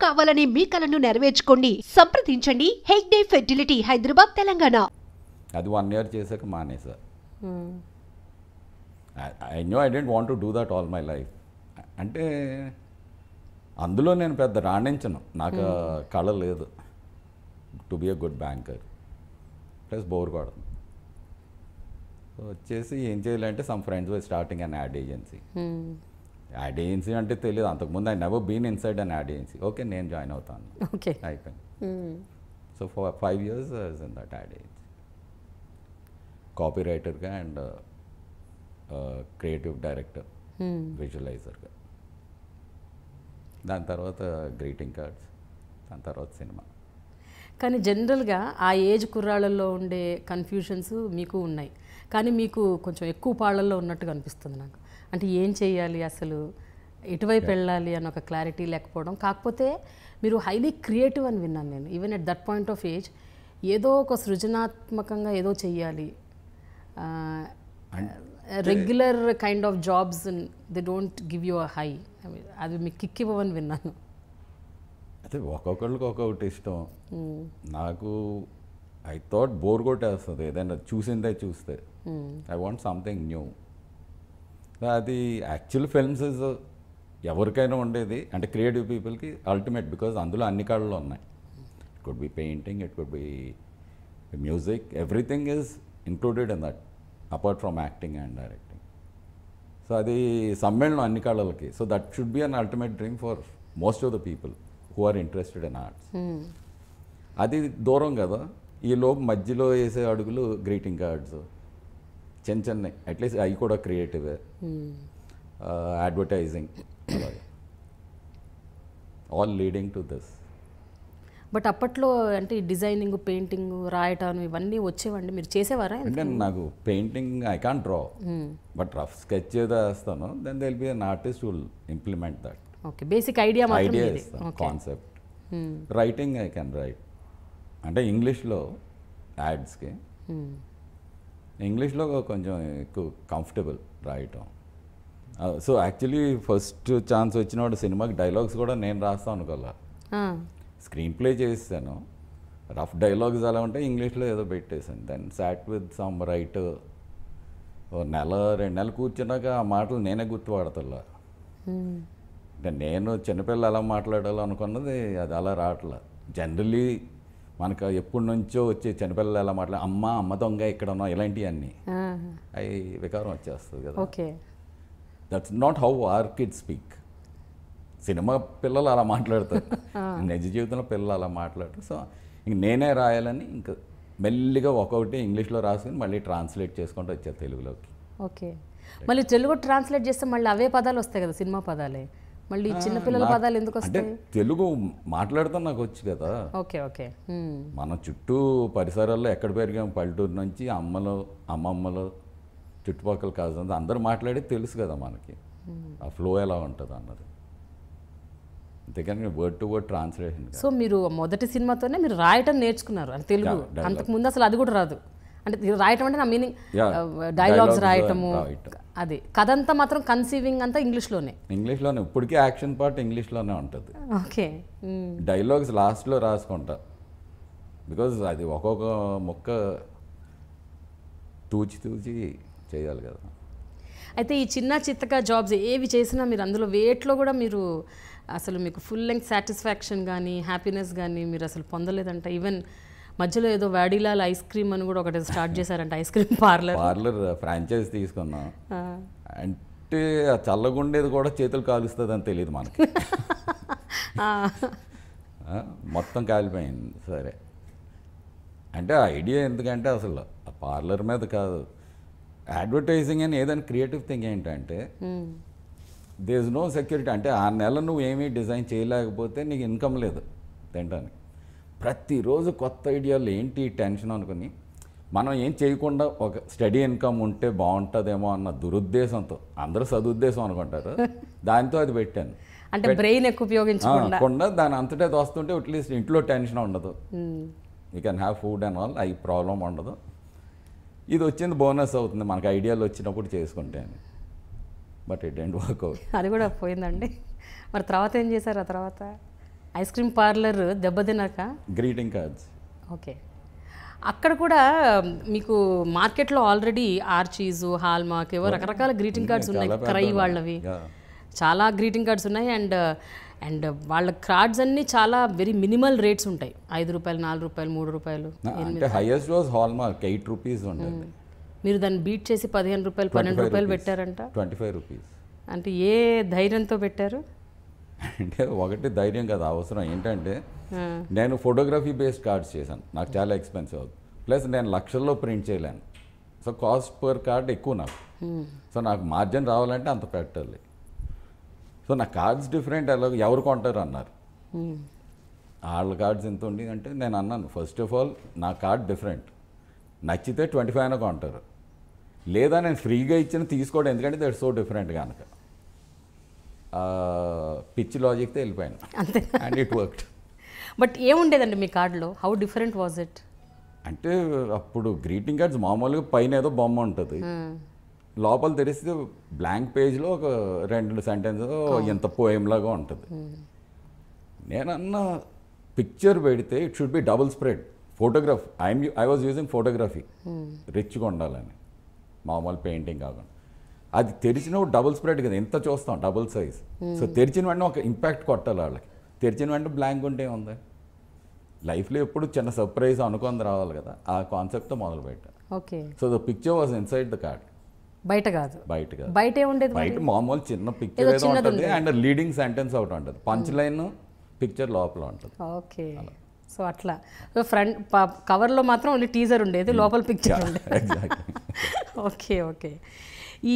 కావాలనే మీ కలను నెరవేర్చుకోండి. సంప్రదించండి హెగ్డే ఫెర్టిలిటీ, హైదరాబాద్, తెలంగాణ. అది 1 year చేశాక మానేసా. I know I don't want to do that all my life. అంటే అందులో నేను పెద్ద రాణించను, నాకు కళ లేదు to be a good banker. Plus bore కొడుతుంది. సో వచ్చేసి ఏం చేయాలంటే some friends were starting an ad agency. Ad agency అంటే తెలియదు అంతకుముందు. I never been inside an ad agency. Okay, నేను జాయిన్ అవుతాను, అయిపోయింది. So for 5 years in that ad agency, copy రైటర్గా అండ్ క్రియేటివ్ డైరెక్టర్, విజువలైజర్గా. దాని తర్వాత గ్రీటింగ్ కార్డ్స్, దాని తర్వాత సినిమా. కానీ జనరల్గా ఆ ఏజ్ కుర్రాళ్ళల్లో ఉండే కన్ఫ్యూషన్స్ మీకు ఉన్నాయి, కానీ మీకు కొంచెం ఎక్కువ పాళ్ళల్లో ఉన్నట్టుగా అనిపిస్తుంది నాకు. అంటే ఏం చేయాలి, అసలు ఎటువైపు వెళ్ళాలి అని ఒక క్లారిటీ లేకపోవడం. కాకపోతే మీరు హైలీ క్రియేటివ్ అని విన్నాను నేను. Even at that point of age ఏదో ఒక సృజనాత్మకంగా ఏదో చెయ్యాలి. Regular kind of jobs they don't give you a high, అది మీకు కిక్ ఇవ్వమని విన్నాను. అయితే ఒక్కొక్కళ్ళకి ఒక్కొక్కటి ఇష్టం. నాకు ఐ థాట్ బోర్ కొట్టేస్తుంది ఏదైనా చూసిందే చూస్తే. I want something new. అది యాక్చువల్ ఫిల్మ్స్ ఎవరికైనా ఉండేది, అంటే క్రియేటివ్ పీపుల్కి అల్టిమేట్, బికాజ్ అందులో అన్ని కళలు ఉన్నాయి. It could be painting, it could be music, everything is included in that apart from acting and directing. So అది సమ్మేళనం అన్ని కళలకి. So that should be an ultimate dream for most of the people who are interested in arts. అది దూరం కదా. ఈ లోపు మధ్యలో వేసే అడుగులు గ్రీటింగ్ కార్డ్స్, చిన్న చిన్న, అట్లీస్ట్ అవి కూడా క్రియేటివే, అడ్వర్టైజింగ్, అలాగే all leading to this. But అప్పట్లో అంటే డిజైనింగ్, పెయింటింగ్, రాయటం ఇవన్నీ వచ్చేవండి, మీరు చేసేవారా? అంటే నాకు painting I can't draw, but rough sketch ఏదో వేస్తాను. Then they will be an artist will implement that. Okay, basic idea ఇస్తాను, concept. Writing I can write, అంటే ఇంగ్లీష్లో యాడ్స్కి ఇంగ్లీష్లో కొంచెం ఎక్కువ కంఫర్టబుల్ రాయటం. సో యాక్చువల్లీ ఫస్ట్ ఛాన్స్ వచ్చినప్పుడు సినిమాకి డైలాగ్స్ కూడా నేను రాస్తాను అనుకోలే. స్క్రీన్ ప్లే చేసాను, రఫ్ డైలాగ్స్ ఎలా ఉంటే ఇంగ్లీష్లో ఏదో పెట్టేశాను. Then sat with some writer, 1 నెల 2 నెలలు కూర్చున్నాక ఆ మాటలు నేనే గుర్తుపడతల్లా. అంటే నేను చిన్నపిల్లలు ఎలా మాట్లాడాలో అనుకున్నది అది అలా రావట్లే. జనరలీ మనకు ఎప్పటి నుంచో వచ్చే చిన్నపిల్లలు ఎలా అమ్మ దొంగ ఇక్కడ ఉన్నా, ఇలాంటివన్నీ అవి వికారం వచ్చేస్తుంది కదా. Okay, that's not how our kids speak. Cinema పిల్లలు అలా మాట్లాడతారు, నిజ జీవితంలో పిల్లలు అలా మాట్లాడతారు. సో ఇంక నేనే రాయాలని ఇంకా మెల్లిగా ఒక్కొక్కటి ఇంగ్లీష్లో రాసుకుని మళ్ళీ ట్రాన్స్లేట్ చేసుకుంటూ వచ్చారు తెలుగులోకి. ఓకే, మళ్ళీ తెలుగు ట్రాన్స్లేట్ చేస్తే మళ్ళీ అవే పదాలు వస్తాయి కదా, సినిమా పదాలే. మళ్ళీ చిన్నపిల్లల పదాలు ఎందుకు వస్తాయి? అంటే తెలుగు మాట్లాడతాం నాకు వచ్చు కదా. ఓకే ఓకే, మన చుట్టూ పరిసరాల్లో ఎక్కడ పెరిగాం, పల్లెటూరు నుంచి అమ్మమ్మలు చుట్టుపక్కల కాదు అందరూ మాట్లాడేది తెలుసు కదా మనకి, ఆ ఫ్లో ఎలా ఉంటుంది అన్నది. అంతేకాని word to word translation. So మీరు మొదటి సినిమాతోనే మీరు రాయటం నేర్చుకున్నారు అంటే తెలుగు, అంతకుముందు అసలు అది కూడా రాదు. అంటే రాయటం అంటే నా మీనింగ్ డైలాగ్స్ రాయటము, అది కథ అంతా మాత్రం కన్సీవింగ్ అంతా ఇంగ్లీష్లోనే. ఇప్పటికీ యాక్షన్ పార్ట్ ఇంగ్లీష్లోనే ఉంటుంది. ఓకే, డైలాగ్స్ లాస్ట్లో రాసుకుంటా, బికాజ్ అది ఒక్కొక్క మొక్క తూచి చేయాలి కదా. అయితే ఈ చిన్న చిత్తగా జాబ్స్ ఏవి చేసినా మీరు అందులో వేట్లో కూడా మీరు అసలు మీకు ఫుల్ లెంగ్త్ సాటిస్ఫాక్షన్ కానీ హ్యాపీనెస్ కానీ మీరు అసలు పొందలేదంట. ఈవెన్ మధ్యలో ఏదో వాడీలాల్ ఐస్ క్రీమ్ అని కూడా ఒకటి స్టార్ట్ చేశారంట, ఐస్ క్రీమ్ పార్లర్ ఫ్రాంచైజ్ తీసుకున్నాం. అంటే ఆ చల్లగుండేది కూడా చేతులు కాలుస్తుంది అని తెలియదు మనకి. మొత్తం కాలిపోయింది. సరే అంటే ఐడియా ఎందుకంటే అసలు ఆ పార్లర్ మీద కాదు, అడ్వర్టైజింగ్ అని ఏదైనా క్రియేటివ్ థింగ్ ఏంటంటే దేర్ ఇస్ నో సెక్యూరిటీ. అంటే ఆ నెల నువ్వు ఏమీ డిజైన్ చేయలేకపోతే నీకు ఇన్కమ్ లేదు తినడానికి. ప్రతిరోజు కొత్త ఐడియాలు ఏంటి టెన్షన్ అనుకుని మనం ఏం చేయకుండా ఒక స్టడీ ఇన్కమ్ ఉంటే బాగుంటుందేమో అన్న దురుద్దేశంతో, అందరూ సదుద్దేశం అనుకుంటారు, దాంతో అది పెట్టాను. అంటే బ్రెయిన్ ఎక్కువ ఉపయోగించకుండా దాని అంతటా వస్తుంటే అట్లీస్ట్ ఇంట్లో టెన్షన్ ఉండదు, you can have food and all, అవి ప్రాబ్లం ఉండదు. ఇది వచ్చింది బోనస్ అవుతుంది మనకు ఐడియాలు వచ్చినప్పుడు చేసుకుంటే. But it don't work out. అది కూడా పోయిందండి. మరి తర్వాత ఏం చేశారు? ఆ తర్వాత ఐస్ క్రీమ్ పార్లర్ దెబ్బతిన్నాక గ్రీటింగ్ కార్డ్స్. ఓకే. అక్కడ కూడా మీకు మార్కెట్లో ఆల్రెడీ ఆర్చీస్, హాల్మార్క్ ఏవో రకరకాల గ్రీటింగ్ కార్డ్స్ ఉన్నాయి, క్రై వాళ్ళవి చాలా గ్రీటింగ్ కార్డ్స్ ఉన్నాయి. అండ్ వాళ్ళ కార్డ్స్ అన్నీ చాలా వెరీ మినిమల్ రేట్స్ ఉంటాయి, 5 రూపాయలు, 4 రూపాయలు, 3 రూపాయలు. అంటే హైయెస్ట్ వాజ్ హాల్మార్క్ 8 రూపీస్ ఉండేది. మీరు దాన్ని బీట్ చేసి 15 రూపాయలు, 12 రూపాయలు పెట్టారంట. 25 రూపీస్. అంటే ఏ ధైర్యంతో పెట్టారు? అంటే ఒకటి ధైర్యం కదా, అవసరం ఏంటంటే నేను ఫోటోగ్రఫీ బేస్డ్ కార్డ్స్ చేశాను, నాకు చాలా ఎక్స్పెన్సివ్ అవుతుంది. ప్లస్ నేను లక్షల్లో ప్రింట్ చేయలేను, సో కాస్ట్ పర్ కార్డ్ ఎక్కువ నాకు. సో నాకు మార్జిన్ రావాలంటే అంత పెట్టాలి. సో నా కార్డ్స్ డిఫరెంట్, ఎలా ఎవరు కొంటారు అన్నారు. వాళ్ళ కార్డ్స్ ఎంత ఉంది అంటే నేను అన్నాను, ఫస్ట్ ఆఫ్ ఆల్ నా కార్డ్ డిఫరెంట్, నచ్చితే 25 అయినా కొంటారు, లేదా నేను ఫ్రీగా ఇచ్చిన తీసుకోవడం, ఎందుకంటే దట్ సో డిఫరెంట్ కనుక. పిచ్ లాజిక్తో వెళ్ళిపోయాను అంతే. And it worked. బట్ ఏముండేదండి మీ కార్డులో? How different was it? అంటే అప్పుడు గ్రీటింగ్ కార్డ్స్ మామూలుగా పైన ఏదో బొమ్మ ఉంటుంది, లోపల తెరిస్తే బ్లాంక్ పేజ్లో ఒక 2 సెంటెన్స్ ఎంత పోయంలాగా ఉంటుంది. నేనన్నా పిక్చర్ పెడితే it should be double spread photograph. I was using photography, రిచ్గా ఉండాలని, మామూలు పెయింటింగ్ కాకుండా. అది తెరిచినప్పుడు డబుల్ స్ప్రెడ్ కదా, ఎంత చూస్తాం, డబుల్ సైజ్. సో తెరిచిన వెంటనే ఒక ఇంపాక్ట్ కొట్టాలి వాళ్ళకి. తెరిచిన వెంటనే బ్లాంక్ ఉంటే ఉంది, లైఫ్లో ఎప్పుడు చిన్న సర్ప్రైజ్ అనుకుంది రావాలి కదా, ఆ కాన్సెప్ట్తో మొదలు పెట్టాను. Okay. So the picture was inside the card, బయట కాదు. బయట కాదు. బయట ఏముండేది? బయట మామూలు చిన్న పిక్చర్ ఏదో ఉంటుంది, అండ్ లీడింగ్ సెంటెన్స్ ఒకటి ఉంటుంది, పంచ్ లైన్ పిక్చర్ లోపల ఉంటుంది. ఓకే. సో అట్లా ఫ్రంట్ కవర్లో మాత్రం ఓన్లీ టీజర్ ఉండేది, లోపల పిక్చర్ ఉండేది. ఎగ్జాక్ట్లీ. ఓకే. ఓకే. ఈ